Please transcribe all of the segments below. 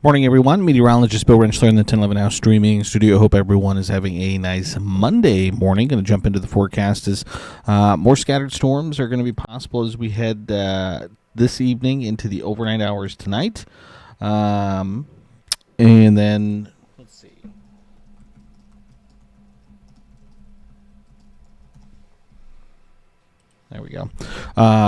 Morning, everyone. Meteorologist Bill Rentschler in the 1011 House Streaming Studio. Hope everyone is having a nice Monday morning. Going to jump into the forecast as more scattered storms are going to be possible as we head this evening into the overnight hours tonight. And then, let's see. There we go.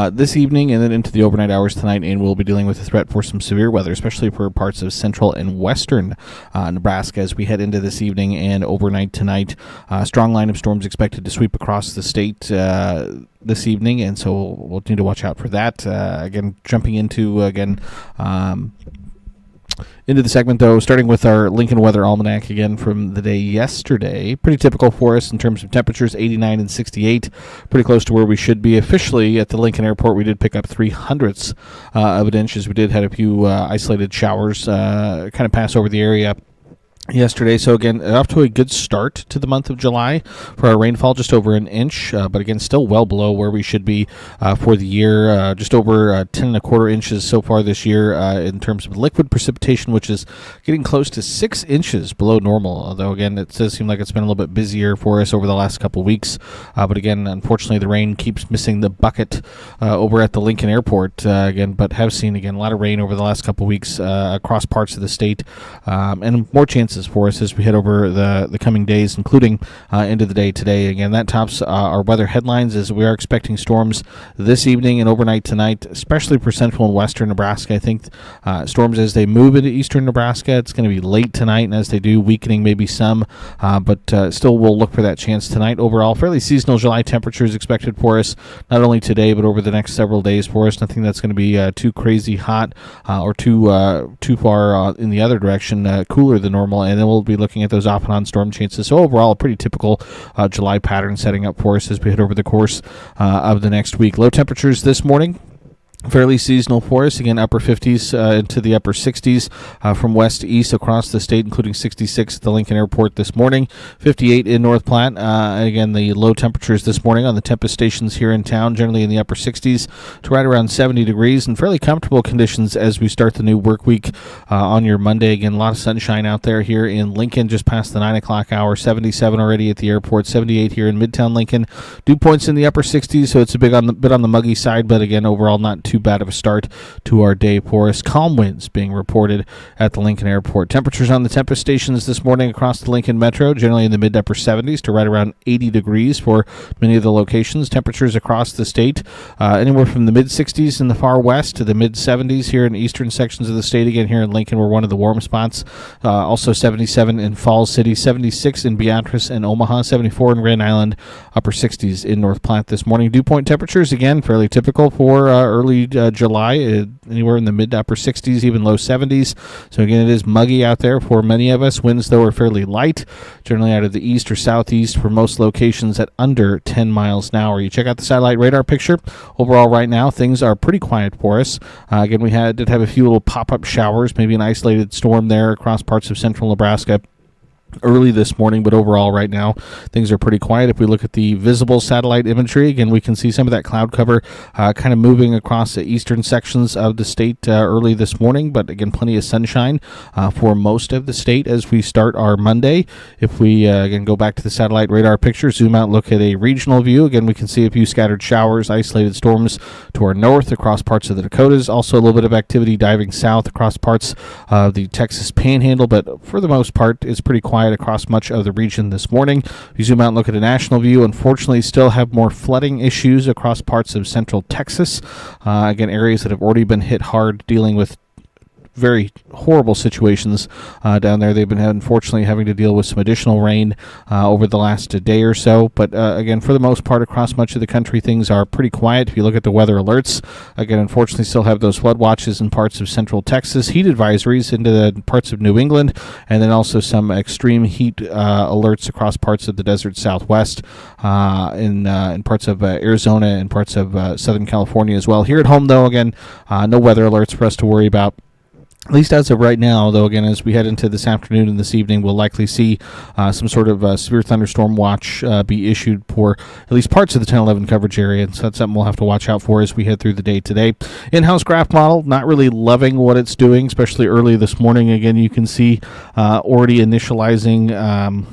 This evening and then into the overnight hours tonight, and we'll be dealing with a threat for some severe weather, especially for parts of central and western Nebraska as we head into this evening and overnight tonight. Strong line of storms expected to sweep across the state this evening, and so we'll need to watch out for that. Again, jumping into, into the segment, though, starting with our Lincoln Weather Almanac again from the day yesterday. Pretty typical for us in terms of temperatures, 89 and 68. Pretty close to where we should be. Officially, at the Lincoln Airport, we did pick up 0.03 of an inch as we did had a few isolated showers kind of pass over the area yesterday. So again, off to a good start to the month of July for our rainfall, just over an inch, but again, still well below where we should be for the year. Just over 10.25 inches so far this year in terms of liquid precipitation, which is getting close to 6 inches below normal. Although again, it does seem like it's been a little bit busier for us over the last couple weeks. But again, unfortunately, the rain keeps missing the bucket over at the Lincoln Airport again. But have seen again a lot of rain over the last couple weeks across parts of the state, and more chances for us as we head over the coming days, including into the day today. Again, that tops our weather headlines as we are expecting storms this evening and overnight tonight, especially for central and western Nebraska. I think storms as they move into eastern Nebraska, it's going to be late tonight, and as they do, weakening maybe some, but still we'll look for that chance tonight. Overall, fairly seasonal July temperatures expected for us, not only today, but over the next several days for us. Nothing that's going to be too crazy hot or too far in the other direction, cooler than normal. And then we'll be looking at those off and on storm chances. So overall, a pretty typical July pattern setting up for us as we head over the course of the next week. Low temperatures this morning, fairly seasonal for us. Again, upper 50s into the upper 60s from west to east across the state, including 66 at the Lincoln Airport this morning, 58 in North Platte. Again, the low temperatures this morning on the Tempest stations here in town, generally in the upper 60s to right around 70 degrees, and fairly comfortable conditions as we start the new work week on your Monday. Again, a lot of sunshine out there here in Lincoln, just past the 9 o'clock hour, 77 already at the airport, 78 here in Midtown Lincoln. Dew points in the upper 60s, so it's a bit on the muggy side, but again, overall not too bad of a start to our day for us. Calm winds being reported at the Lincoln Airport. Temperatures on the Tempest stations this morning across the Lincoln Metro, generally in the mid-upper 70s to right around 80 degrees for many of the locations. Temperatures across the state anywhere from the mid-60s in the far west to the mid-70s here in eastern sections of the state. Again, here in Lincoln, we're one of the warm spots. Also 77 in Falls City, 76 in Beatrice and Omaha, 74 in Grand Island, upper 60s in North Platte this morning. Dew point temperatures, again, fairly typical for early July, anywhere in the mid to upper 60s, even low 70s. So again, it is muggy out there for many of us. Winds, though, are fairly light, generally out of the east or southeast for most locations at under 10 miles an hour. You check out the satellite radar picture. Overall, right now, things are pretty quiet for us. Again, we did have a few little pop-up showers, maybe an isolated storm there across parts of central Nebraska early this morning, but overall right now things are pretty quiet. If we look at the visible satellite imagery, again, we can see some of that cloud cover kind of moving across the eastern sections of the state early this morning, but again, plenty of sunshine for most of the state as we start our Monday. If we again go back to the satellite radar picture, zoom out, look at a regional view, again, we can see a few scattered showers, isolated storms to our north across parts of the Dakotas, also a little bit of activity diving south across parts of the Texas Panhandle, but for the most part it's pretty quiet across much of the region this morning. If you zoom out and look at a national view, unfortunately still have more flooding issues across parts of central Texas. Again, areas that have already been hit hard dealing with very horrible situations down there. They've been unfortunately having to deal with some additional rain over the last day or so. But again, for the most part, across much of the country, things are pretty quiet. If you look at the weather alerts, again, unfortunately, still have those flood watches in parts of central Texas, heat advisories into the parts of New England, and then also some extreme heat alerts across parts of the desert Southwest, in parts of Arizona and parts of Southern California as well. Here at home, though, again, no weather alerts for us to worry about. At least as of right now, though, again, as we head into this afternoon and this evening, we'll likely see some sort of severe thunderstorm watch be issued for at least parts of the 10-11 coverage area. And so that's something we'll have to watch out for as we head through the day today. In-house graph model, not really loving what it's doing, especially early this morning. Again, you can see already initializing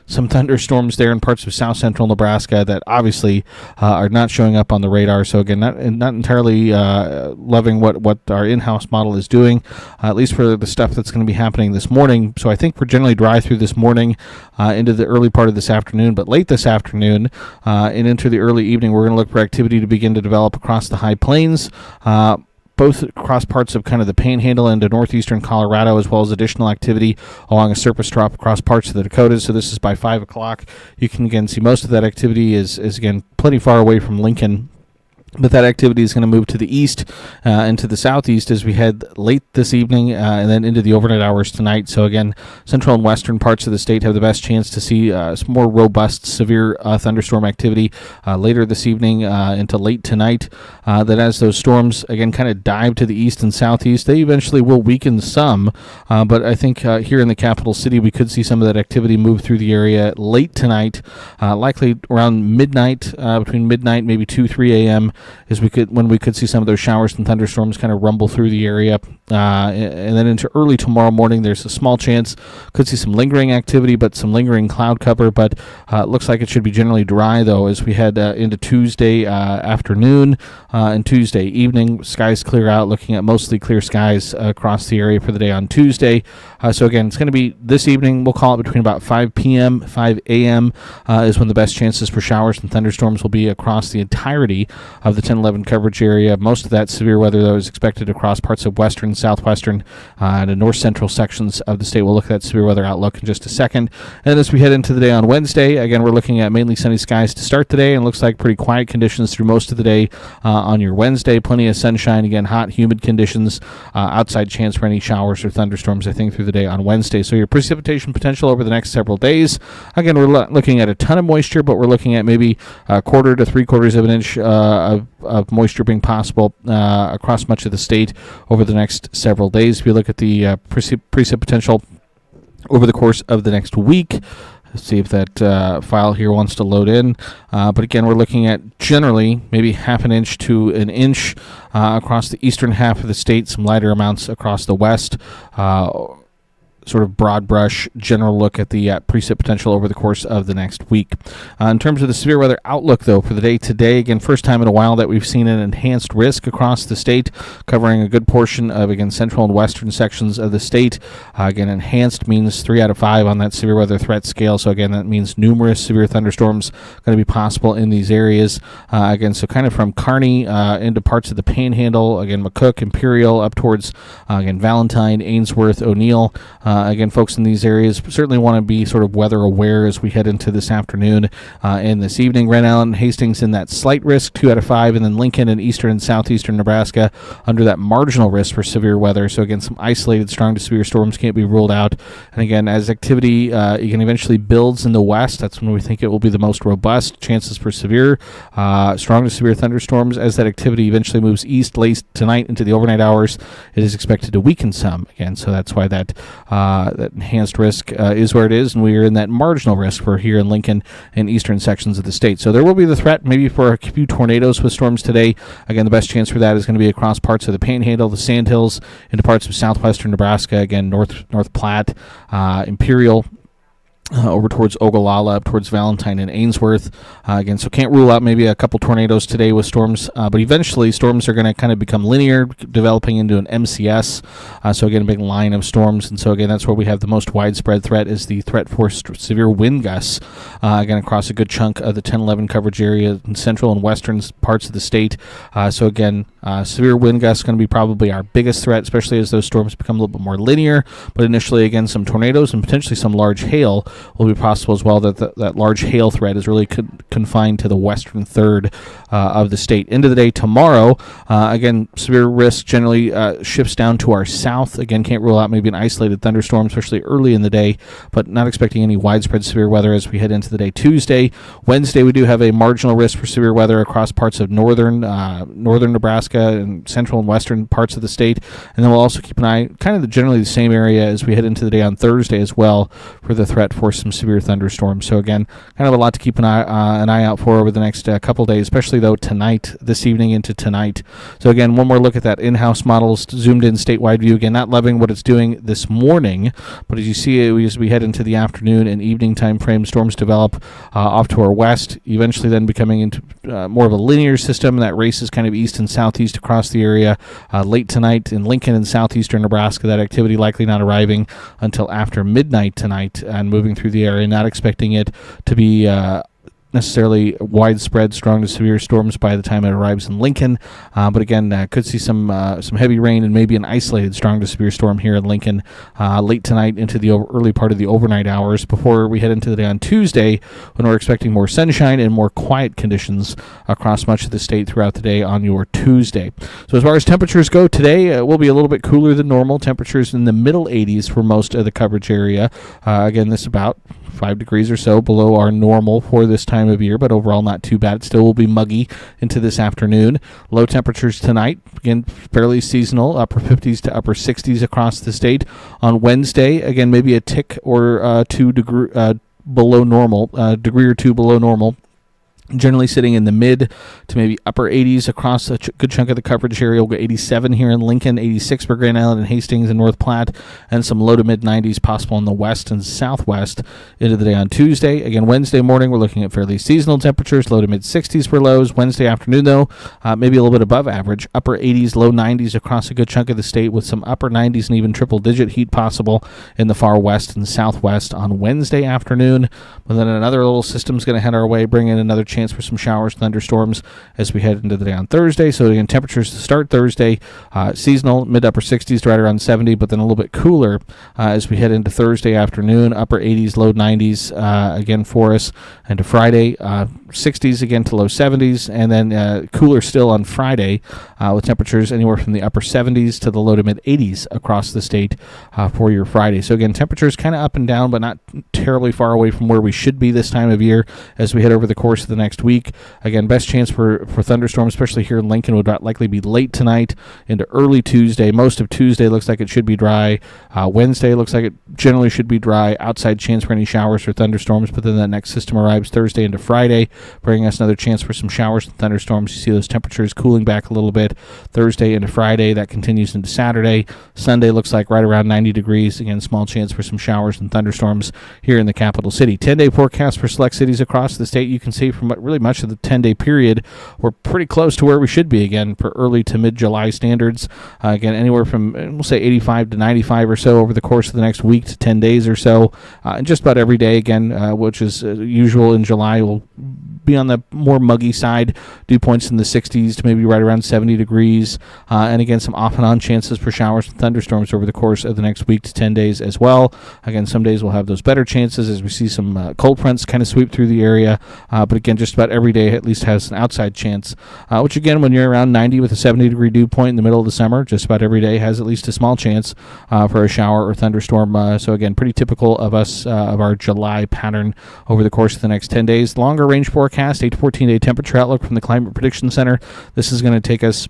some thunderstorms there in parts of south central Nebraska that obviously are not showing up on the radar. So again, not entirely loving what our in-house model is doing, at least for the stuff that's going to be happening this morning. So I think we're generally dry through this morning into the early part of this afternoon, but late this afternoon and into the early evening, we're going to look for activity to begin to develop across the high plains, both across parts of kind of the Panhandle into northeastern Colorado, as well as additional activity along a surface trough across parts of the Dakotas. So this is by 5 o'clock. You can, again, see most of that activity is again, plenty far away from Lincoln. But that activity is going to move to the east and to the southeast as we head late this evening and then into the overnight hours tonight. So again, central and western parts of the state have the best chance to see some more robust, severe thunderstorm activity later this evening into late tonight. That as those storms, again, kind of dive to the east and southeast, they eventually will weaken some. But I think here in the capital city, we could see some of that activity move through the area late tonight, likely around midnight, between midnight, maybe 2, 3 a.m., when we could see some of those showers and thunderstorms kind of rumble through the area. And then into early tomorrow morning, there's a small chance. Could see some lingering activity, but some lingering cloud cover. But it looks like it should be generally dry, though, as we head into Tuesday afternoon and Tuesday evening. Skies clear out, looking at mostly clear skies across the area for the day on Tuesday. So again, it's going to be this evening. We'll call it between about 5 p.m., 5 a.m. Is when the best chances for showers and thunderstorms will be across the entirety of the 10-11 coverage area. Most of that severe weather, though, is expected across parts of western, southwestern, and north central sections of the state. We'll look at that severe weather outlook in just a second. And as we head into the day on Wednesday, again, we're looking at mainly sunny skies to start the day, and looks like pretty quiet conditions through most of the day on your Wednesday. Plenty of sunshine, again, hot, humid conditions. Outside chance for any showers or thunderstorms, I think, through the day on Wednesday. So your precipitation potential over the next several days. Again, we're looking at a ton of moisture, but we're looking at maybe a quarter to 3/4 of an inch of moisture being possible across much of the state over the next several days. If you look at the precip potential over the course of the next week, let's see if that file here wants to load in. But again, we're looking at generally maybe half an inch to an inch across the eastern half of the state, some lighter amounts across the west. Sort of broad brush general look at the precip potential over the course of the next week. In terms of the severe weather outlook, though, for the day today, again, first time in a while that we've seen an enhanced risk across the state, covering a good portion of, again, central and western sections of the state. Again, enhanced means 3 out of 5 on that severe weather threat scale. So again, that means numerous severe thunderstorms going to be possible in these areas. Again, so kind of from Kearney into parts of the Panhandle, again, McCook, Imperial, up towards, again, Valentine, Ainsworth, O'Neill. Again, folks in these areas certainly want to be sort of weather aware as we head into this afternoon and this evening. Grand Island, Hastings in that slight risk, 2 out of 5, and then Lincoln and eastern and southeastern Nebraska under that marginal risk for severe weather. So again, some isolated strong to severe storms can't be ruled out. And again, as activity eventually builds in the west, that's when we think it will be the most robust chances for severe, strong to severe thunderstorms. As that activity eventually moves east late tonight into the overnight hours, it is expected to weaken some again. So that's why that enhanced risk is where it is, and we are in that marginal risk for here in Lincoln and eastern sections of the state. So there will be the threat maybe for a few tornadoes with storms today. Again, the best chance for that is going to be across parts of the Panhandle, the Sandhills, into parts of southwestern Nebraska, again, North Platte, Imperial, over towards Ogallala, up towards Valentine and Ainsworth. Again, so can't rule out maybe a couple tornadoes today with storms, but eventually storms are going to kind of become linear, developing into an MCS. So again, a big line of storms. And so again, that's where we have the most widespread threat is the threat for severe wind gusts, again, across a good chunk of the 10-11 coverage area in central and western parts of the state. So again, severe wind gusts going to be probably our biggest threat, especially as those storms become a little bit more linear. But initially, again, some tornadoes and potentially some large hail will be possible as well. That large hail threat is really confined to the western third of the state. Into the day tomorrow, again, severe risk generally shifts down to our south. Again, can't rule out maybe an isolated thunderstorm, especially early in the day, but not expecting any widespread severe weather as we head into the day Tuesday. Wednesday, we do have a marginal risk for severe weather across parts of northern Nebraska and central and western parts of the state. And then we'll also keep an eye, kind of generally the same area as we head into the day on Thursday as well, for the threat for some severe thunderstorms. So again, kind of a lot to keep an eye out for over the next couple days, especially though this evening into tonight. So again, one more look at that in-house models, zoomed in statewide view. Again, not loving what it's doing this morning, but as you see, as we head into the afternoon and evening time frame, storms develop off to our west, eventually then becoming into more of a linear system. That races kind of east and southeast across the area late tonight in Lincoln and southeastern Nebraska. That activity likely not arriving until after midnight tonight and moving through the area. Not expecting it to be necessarily widespread strong to severe storms by the time it arrives in Lincoln, but again, could see some heavy rain and maybe an isolated strong to severe storm here in Lincoln late tonight into the early part of the overnight hours before we head into the day on Tuesday, when we're expecting more sunshine and more quiet conditions across much of the state throughout the day on your Tuesday. So as far as temperatures go today, will be a little bit cooler than normal. Temperatures in the middle 80s for most of the coverage area. Again, this about 5 degrees or so below our normal for this time of year, but overall not too bad. It still will be muggy into this afternoon. Low temperatures tonight, again, fairly seasonal, upper 50s to upper 60s across the state. On Wednesday, again, maybe a tick or 2 degree below normal, degree or two below normal. Generally sitting in the mid to maybe upper 80s across a good chunk of the coverage area. We'll go 87 here in Lincoln, 86 for Grand Island and Hastings and North Platte, and some low to mid 90s possible in the west and southwest into the day on Tuesday. Again, Wednesday morning, we're looking at fairly seasonal temperatures, low to mid 60s for lows. Wednesday afternoon, though, maybe a little bit above average, upper 80s, low 90s across a good chunk of the state, with some upper 90s and even triple-digit heat possible in the far west and southwest on Wednesday afternoon. But then another little system's going to head our way, bringing in another chance for some showers, thunderstorms as we head into the day on Thursday. So again, temperatures to start Thursday, seasonal, mid-upper 60s to right around 70, but then a little bit cooler as we head into Thursday afternoon, upper 80s, low 90s again for us. And to Friday, 60s again to low 70s, and then cooler still on Friday with temperatures anywhere from the upper 70s to the low to mid 80s across the state for your Friday. So again, temperatures kind of up and down, but not terribly far away from where we should be this time of year as we head over the course of the next week. Again, best chance for thunderstorms, especially here in Lincoln, would likely be late tonight into early Tuesday. Most of Tuesday looks like it should be dry. Wednesday looks like it generally should be dry. Outside chance for any showers or thunderstorms, but then that next system arrives Thursday into Friday, bringing us another chance for some showers and thunderstorms. You see those temperatures cooling back a little bit Thursday into Friday. That continues into Saturday. Sunday looks like right around 90 degrees. Again, small chance for some showers and thunderstorms here in the capital city. 10-day forecast for select cities across the state. You can see from really much of the 10-day period, we're pretty close to where we should be again for early to mid-July standards. Again, anywhere from, we'll say 85 to 95 or so over the course of the next week to 10 days or so. And just about every day again, which is usual in July, will be on the more muggy side. Dew points in the 60s to maybe right around 70 degrees. And again, some off and on chances for showers and thunderstorms over the course of the next week to 10 days as well. Again, some days we'll have those better chances as we see some cold fronts kind of sweep through the area. But again, just about every day at least has an outside chance, which again, when you're around 90 with a 70 degree dew point in the middle of the summer, just about every day has at least a small chance for a shower or thunderstorm. So again, pretty typical of us, of our July pattern over the course of the next 10 days. Longer range forecast, 8 to 14 day temperature outlook from the Climate Prediction Center. This is going to take us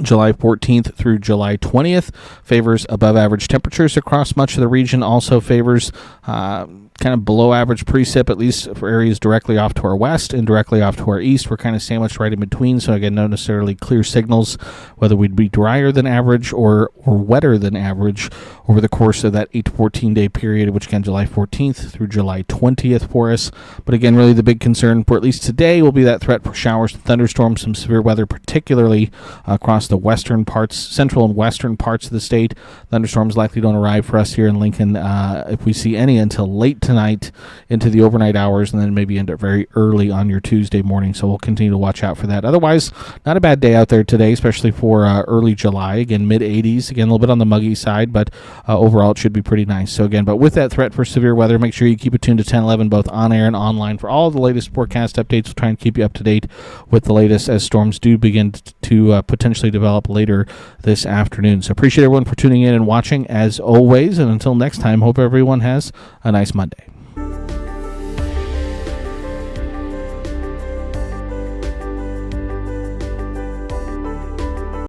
July 14th through July 20th. Favors above average temperatures across much of the region. Also favors kind of below average precip, at least for areas directly off to our west and directly off to our east. We're kind of sandwiched right in between, so again, no necessarily clear signals whether we'd be drier than average or wetter than average over the course of that 8 to 14 day period, which again, July 14th through July 20th for us. But again, really the big concern for at least today will be that threat for showers and thunderstorms, some severe weather, particularly across the western parts, central and western parts of the state. Thunderstorms likely don't arrive for us here in Lincoln, if we see any, until late tonight into the overnight hours, and then maybe end up very early on your Tuesday morning. So we'll continue to watch out for that. Otherwise, not a bad day out there today, especially for early July. Again, mid-80s. Again, a little bit on the muggy side, but overall it should be pretty nice. So again, but with that threat for severe weather, make sure you keep it tuned to 1011, both on air and online, for all the latest forecast updates. We'll try and keep you up to date with the latest as storms do begin to potentially develop later this afternoon. So appreciate everyone for tuning in and watching as always. And until next time, hope everyone has a nice Monday.